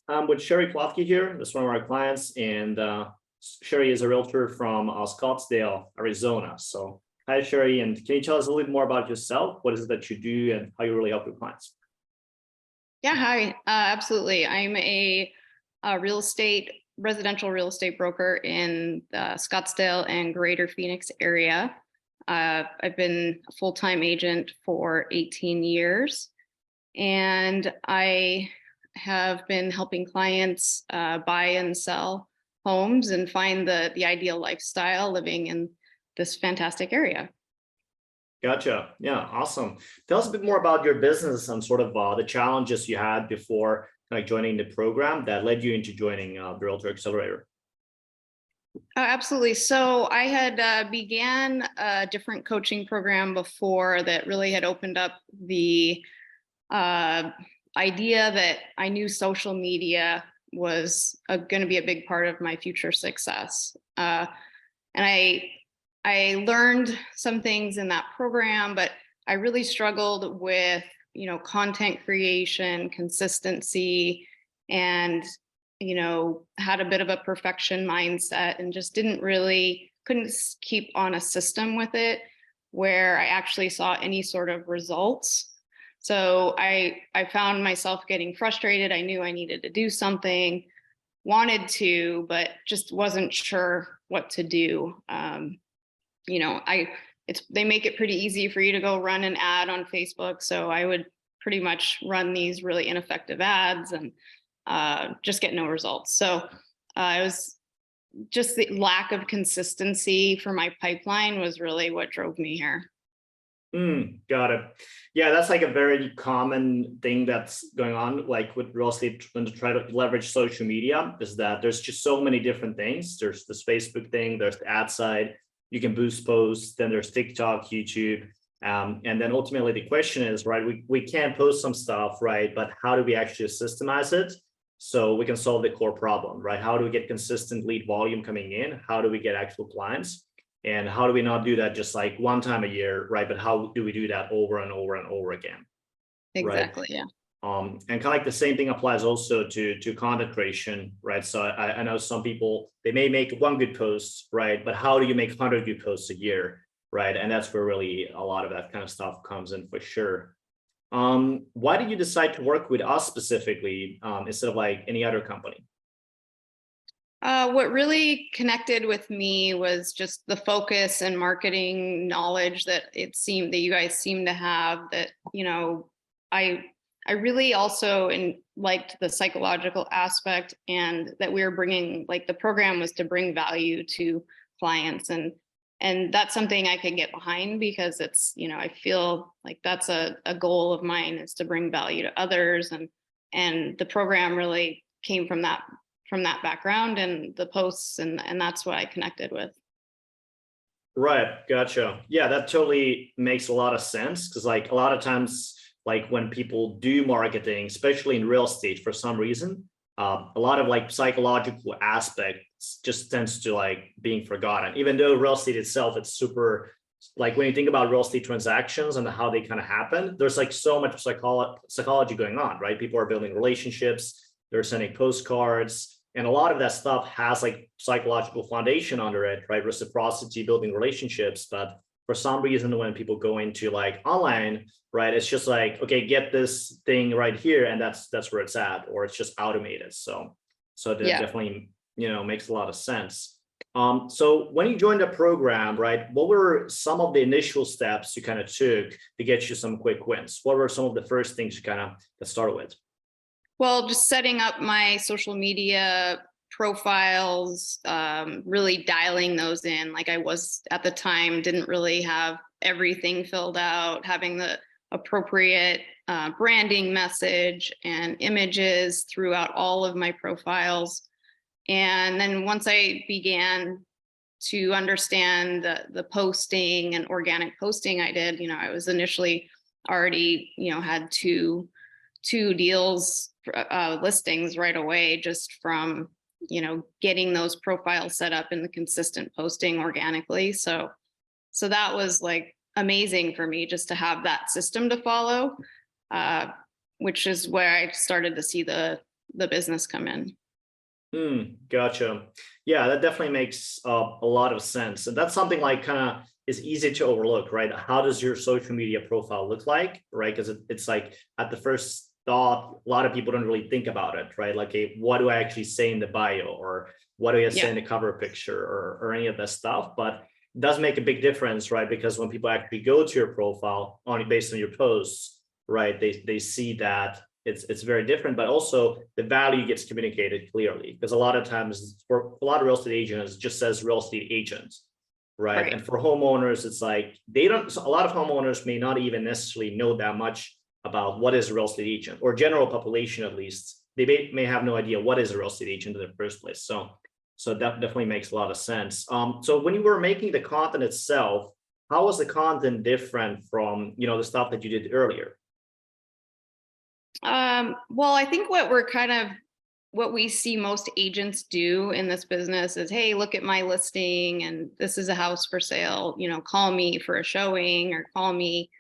I'm with Sherri here. That's one of our clients, and Sherri is a realtor from Scottsdale, Arizona. So, hi, Sherri, and can you tell us a little bit more about yourself? What is it that you do, and how you really help your clients? Yeah, hi. Absolutely. I'm a residential real estate broker in the Scottsdale and Greater Phoenix area. I've been a full-time agent for 18 years, and I have been helping clients buy and sell homes and find the ideal lifestyle living in this fantastic area. Gotcha. Yeah, awesome. Tell us a bit more about your business and sort of the challenges you had before joining the program that led you into joining the Realtor Accelerator. Absolutely. So I had began a different coaching program before that really had opened up the idea that I knew social media was going to be a big part of my future success. And I learned some things in that program, but I really struggled with, content creation, consistency, and, had a bit of a perfection mindset and just couldn't keep on a system with it where I actually saw any sort of results. So I found myself getting frustrated. I knew I needed to do something, wanted to, but just wasn't sure what to do. They make it pretty easy for you to go run an ad on Facebook. So I would pretty much run these really ineffective ads and just get no results. So it was just the lack of consistency for my pipeline was really what drove me here. Got it. Yeah, that's like a very common thing that's going on, like with real estate when to try to leverage social media, is that there's just so many different things. There's this Facebook thing, there's the ad side, you can boost posts, then there's TikTok, YouTube. And then ultimately the question is, right, we can post some stuff, right? But how do we actually systemize it so we can solve the core problem, right? How do we get consistent lead volume coming in? How do we get actual clients? And how do we not do that just like one time a year, right? But how do we do that over and over and over again? Exactly, right? Yeah. And kind of like the same thing applies also to content creation, right? So I know some people, they may make one good post, right? But how do you make 100 good posts a year, right? And that's where really a lot of that kind of stuff comes in for sure. Why did you decide to work with us specifically instead of like any other company? What really connected with me was just the focus and marketing knowledge that you guys seem to have. That I really also liked the psychological aspect, and that we were bringing, like, the program was to bring value to clients, and that's something I could get behind because it's, I feel like that's a goal of mine, is to bring value to others, and the program really came from that background and the posts, and that's what I connected with. Right, gotcha. Yeah, that totally makes a lot of sense, because like a lot of times, like when people do marketing, especially in real estate, for some reason, a lot of like psychological aspects just tends to like being forgotten. Even though real estate itself, it's super, like when you think about real estate transactions and how they kind of happen, there's like so much psychology going on, right? People are building relationships, they're sending postcards, and a lot of that stuff has like psychological foundation under it, right? Reciprocity, building relationships. But for some reason, when people go into like online, right, it's just like, okay, get this thing right here, and that's where it's at, or it's just automated. So that definitely, makes a lot of sense. So when you joined the program, right, what were some of the initial steps you kind of took to get you some quick wins? What were some of the first things you kind of got started with? Well, just setting up my social media profiles, really dialing those in. Like, I was at the time, didn't really have everything filled out, having the appropriate branding message and images throughout all of my profiles. And then once I began to understand the posting and organic posting I did, I was initially already, had two deals, listings right away, just from, getting those profiles set up in the consistent posting organically. So that was like amazing for me, just to have that system to follow, which is where I started to see the the business come in. Gotcha. Yeah, that definitely makes a lot of sense. And that's something like kind of is easy to overlook, right? How does your social media profile look like, right? Because it's like at the first thought, a lot of people don't really think about it, right? Like, hey, what do I actually say in the bio, or what do I say Yeah, in the cover picture, or any of that stuff? But it does make a big difference, right? Because when people actually go to your profile on based on your posts, right, they see that it's very different, but also the value gets communicated clearly, because a lot of times for a lot of real estate agents it just says real estate agent, right? right. And for homeowners, it's like they don't. So a lot of homeowners may not even necessarily know that much about what is a real estate agent, or general population at least. They may have no idea what is a real estate agent in the first place. So that definitely makes a lot of sense. So when you were making the content itself, how was the content different from the stuff that you did earlier? Well, I think what we see most agents do in this business is, hey, look at my listing and this is a house for sale, call me for a showing or call me.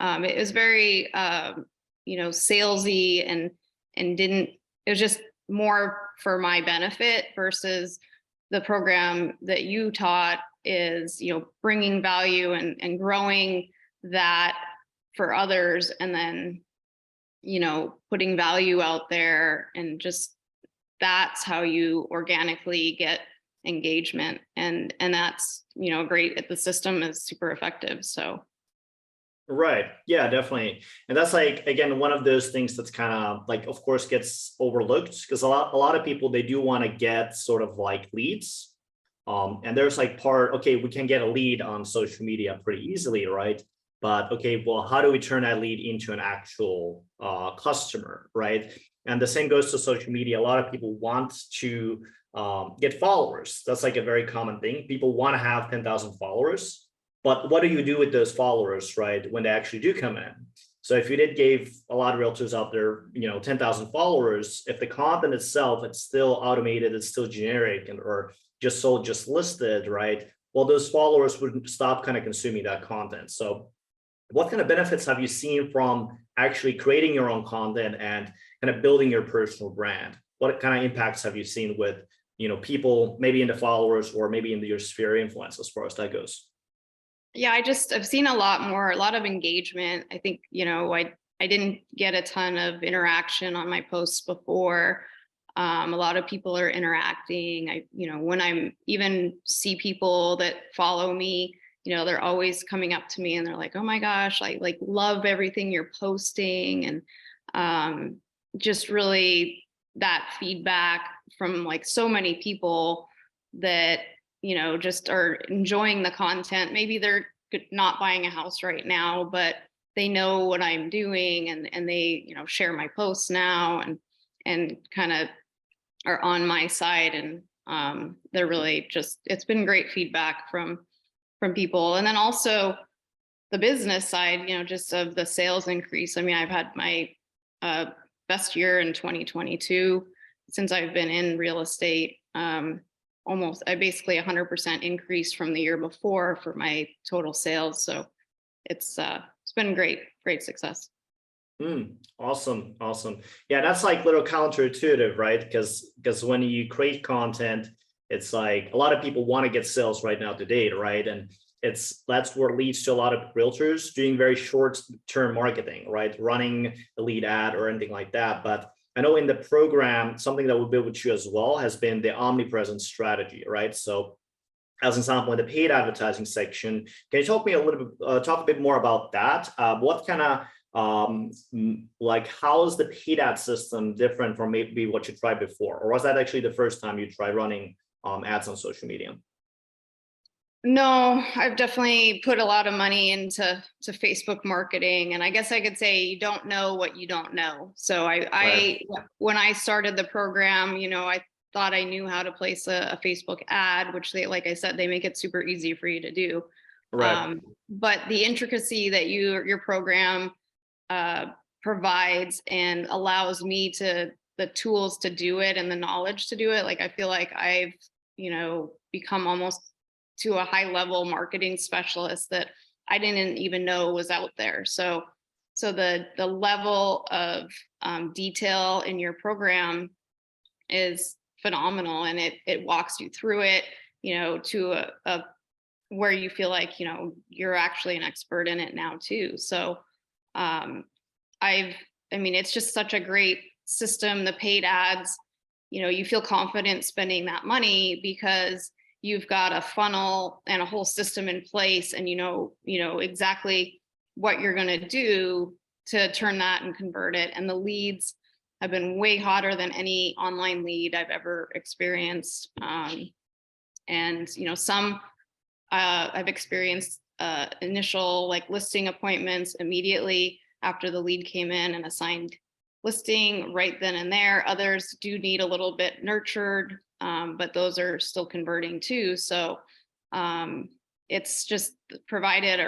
It was very, salesy and it was just more for my benefit versus the program that you taught is, bringing value and growing that for others. And then putting value out there, and just that's how you organically get engagement. And that's, great. The system is super effective. So Right. Yeah, definitely. And that's like again one of those things that's kind of like of course gets overlooked, because a lot of people they do want to get sort of like leads. And there's like okay, we can get a lead on social media pretty easily, right? But okay, well, how do we turn that lead into an actual customer, right? And the same goes to social media. A lot of people want to get followers. That's like a very common thing. People want to have 10,000 followers, but what do you do with those followers, right, when they actually do come in? So if you did gave a lot of realtors out there, 10,000 followers, if the content itself, it's still automated, it's still generic, or just sold, just listed, right? Well, those followers would stop kind of consuming that content. So what kind of benefits have you seen from actually creating your own content and kind of building your personal brand? What kind of impacts have you seen with, people maybe in the followers or maybe in your sphere of influence as far as that goes? yeah, I've seen a lot of engagement. I think, I didn't get a ton of interaction on my posts before. A lot of people are interacting. When I'm even see people that follow me, they're always coming up to me and they're like, oh my gosh, I like love everything you're posting. And just really that feedback from like so many people that, just are enjoying the content. Maybe they're not buying a house right now, but they know what I'm doing, and they, share my posts now and kind of are on my side. And they're really just, it's been great feedback from people. And then also the business side, just of the sales increase. I mean, I've had my best year in 2022 since I've been in real estate. I basically 100% increase from the year before for my total sales. So it's been great success. Awesome. Awesome. Yeah, that's like little counterintuitive, right? Because when you create content, it's like a lot of people want to get sales right now to date, right? And that's what leads to a lot of realtors doing very short term marketing, right? Running a lead ad or anything like that. But I know in the program, something that we build with you as well has been the omnipresent strategy, right? So as an example, in the paid advertising section, can you talk a bit more about that? What kind of like how is the paid ad system different from maybe what you tried before, or was that actually the first time you tried running ads on social media? No, I've definitely put a lot of money into Facebook marketing, and I guess I could say you don't know what you don't know. So Right. when I started the program, I thought I knew how to place a Facebook ad, which they, like I said, they make it super easy for you to do. Right. But the intricacy that your program uh, provides and allows me the tools to do it and the knowledge to do it. Like I feel like I've, become almost to a high level marketing specialist that I didn't even know was out there. So the level of detail in your program is phenomenal, and it walks you through it, to a where you feel like, you're actually an expert in it now too. So um, I mean, it's just such a great system. The paid ads, you feel confident spending that money because you've got a funnel and a whole system in place, and exactly what you're going to do to turn that and convert it. And the leads have been way hotter than any online lead I've ever experienced. And some I've experienced initial like listing appointments immediately after the lead came in and assigned listing right then and there. Others do need a little bit nurtured, but those are still converting too. So it's just provided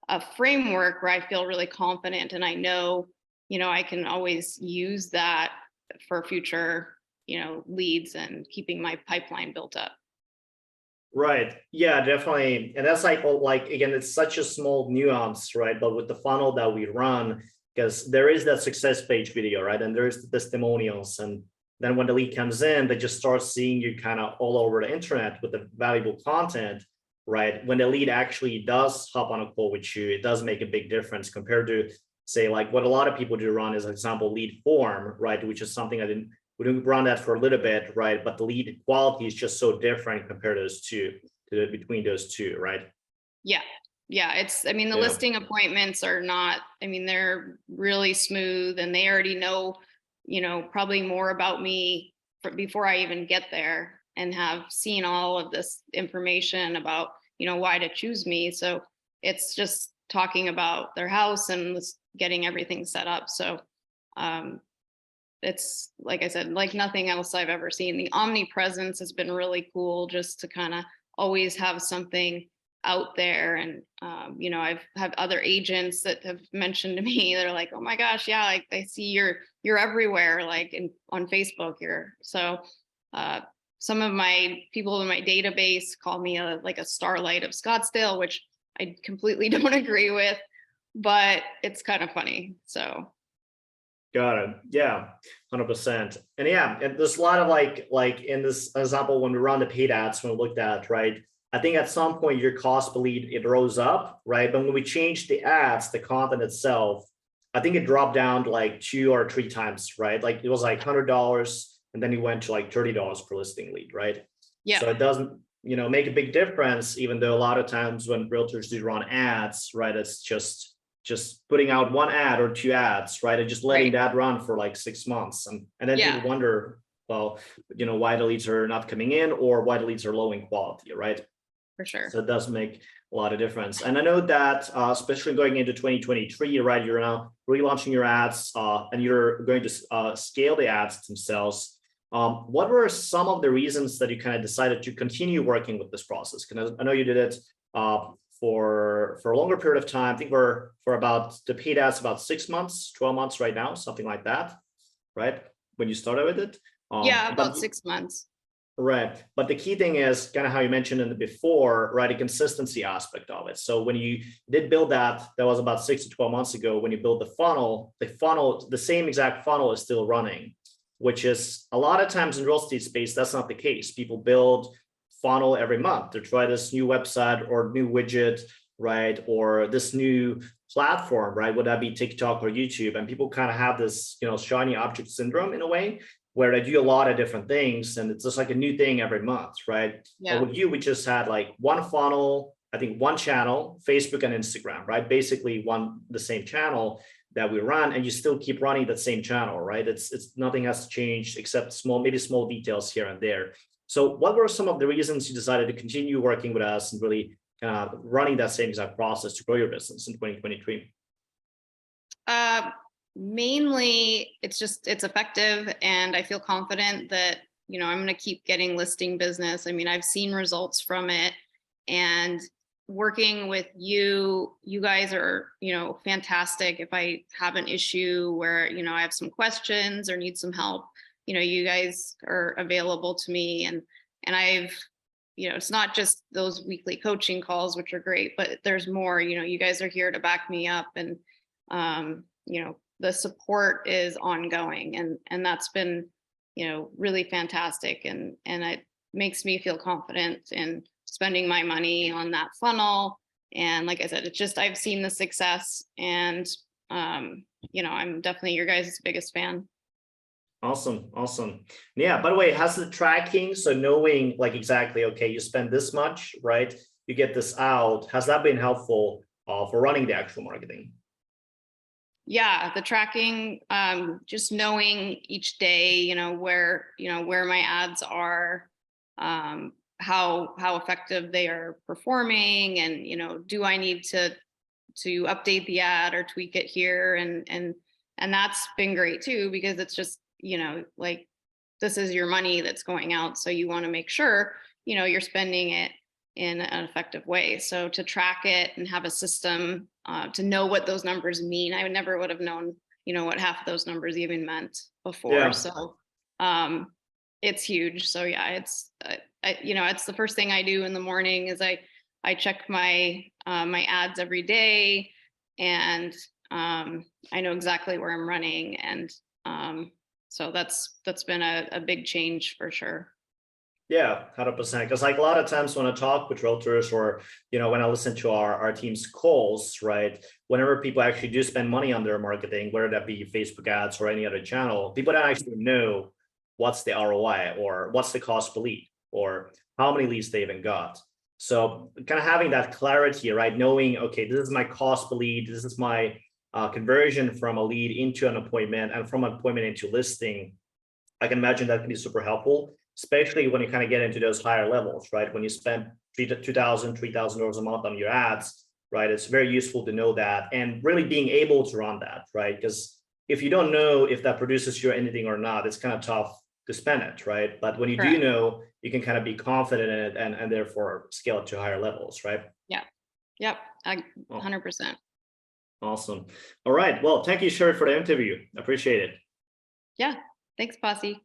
a framework where I feel really confident, and I know, I can always use that for future, leads and keeping my pipeline built up. Right. Yeah, definitely. And that's like again, it's such a small nuance, right? But with the funnel that we run, because there is that success page video, right? And there's the testimonials. And then when the lead comes in, they just start seeing you kind of all over the internet with the valuable content, right? When the lead actually does hop on a call with you, it does make a big difference compared to, say, like what a lot of people do run is, for example, lead form, right? Which is something we didn't run that for a little bit, right? But the lead quality is just so different compared to those two, between those two, right? Yeah. Yeah. I mean, the Yeah. listing appointments are not, I mean, they're really smooth, and they already know, probably more about me before I even get there, and have seen all of this information about, why to choose me. So it's just talking about their house and getting everything set up. So, it's like I said, like nothing else I've ever seen. The omnipresence has been really cool, just to kind of always have something out there. And I've had other agents that have mentioned to me, they're like, oh my gosh, yeah, like I see you're everywhere, like on Facebook here. So some of my people in my database call me like a starlight of Scottsdale, which I completely don't agree with, but it's kind of funny. So Got it. Yeah, 100%. And yeah, and there's a lot of like in this example, when we run the paid ads, when we looked at, right? I think at some point your cost per lead, it rose up, right? But when we changed the ads, the content itself, I think it dropped down to like 2 or 3 times, right? Like it was like $100, and then it went to like $30 per listing lead, right? yeah. So it doesn't, make a big difference, even though a lot of times when realtors do run ads, right, it's just putting out 1 ad or 2 ads, right? And just letting that run for like 6 months. And then people wonder, well, why the leads are not coming in, or why the leads are low in quality, right? For sure. So it does make a lot of difference. And I know that, especially going into 2023, right, you're now relaunching your ads, and you're going to scale the ads themselves. What were some of the reasons that you kind of decided to continue working with this process? Because I know you did it for a longer period of time. I think we're for about the paid ads about 6 months, 12 months right now, something like that, right? When you started with it. Yeah, about 6 months. Right. But the key thing is kind of how you mentioned in the before, right? A consistency aspect of it. So when you did build that was about 6 to 12 months ago. When you build the funnel, the same exact funnel is still running, which is a lot of times in real estate space, that's not the case. People build funnel every month to try this new website or new widget, right? Or this new platform, right? Would that be TikTok or YouTube? And people kind of have this, shiny object syndrome in a way, where they do a lot of different things, and it's just like a new thing every month, right? Yeah. But with you, we just had like one funnel, I think one channel, Facebook and Instagram, right? Basically the same channel that we run, and you still keep running that same channel, right? It's nothing has changed except maybe small details here and there. So what were some of the reasons you decided to continue working with us and really running that same exact process to grow your business in 2023? Mainly it's effective, and I feel confident that, I'm going to keep getting listing business. I mean, I've seen results from it, and working with you guys are, fantastic. If I have an issue where, I have some questions or need some help, you guys are available to me, and I've, it's not just those weekly coaching calls, which are great, but there's more. You guys are here to back me up, and the support is ongoing, and that's been really fantastic, and it makes me feel confident in spending my money on that funnel. And like I said, it's just, I've seen the success, and I'm definitely your guys' biggest fan. Awesome. Awesome. Yeah. By the way, has the tracking, so knowing like exactly, okay, you spend this much, right? You get this out. Has that been helpful for running the actual marketing? Yeah, the tracking, just knowing each day, where my ads are, how effective they are performing, and do I need to update the ad or tweak it here, and that's been great too, because it's just like, this is your money that's going out, so you want to make sure you're spending it in an effective way. So to track it and have a system, to know what those numbers mean, I never would have known what half of those numbers even meant before. Yeah. So it's huge. So yeah, it's the first thing I do in the morning is I check my ads every day, and I know exactly where I'm running, and so that's been a big change for sure. Yeah, 100%. Because like a lot of times when I talk with realtors, or when I listen to our team's calls, right? Whenever people actually do spend money on their marketing, whether that be Facebook ads or any other channel, people don't actually know what's the ROI, or what's the cost per lead, or how many leads they even got. So kind of having that clarity, right? Knowing, okay, this is my cost per lead, this is my conversion from a lead into an appointment, and from an appointment into listing. I can imagine that can be super helpful, especially when you kind of get into those higher levels, right? When you spend $2,000, $3,000 a month on your ads, right? It's very useful to know that, and really being able to run that, right? Because if you don't know if that produces you anything or not, it's kind of tough to spend it, right? But when you do Correct. know, you can kind of be confident in it, and therefore scale it to higher levels, right? Yeah. Yep. Oh, 100%. awesome. All right. Well, thank you, Sherri, for the interview. I appreciate it. Yeah. Thanks, Posse.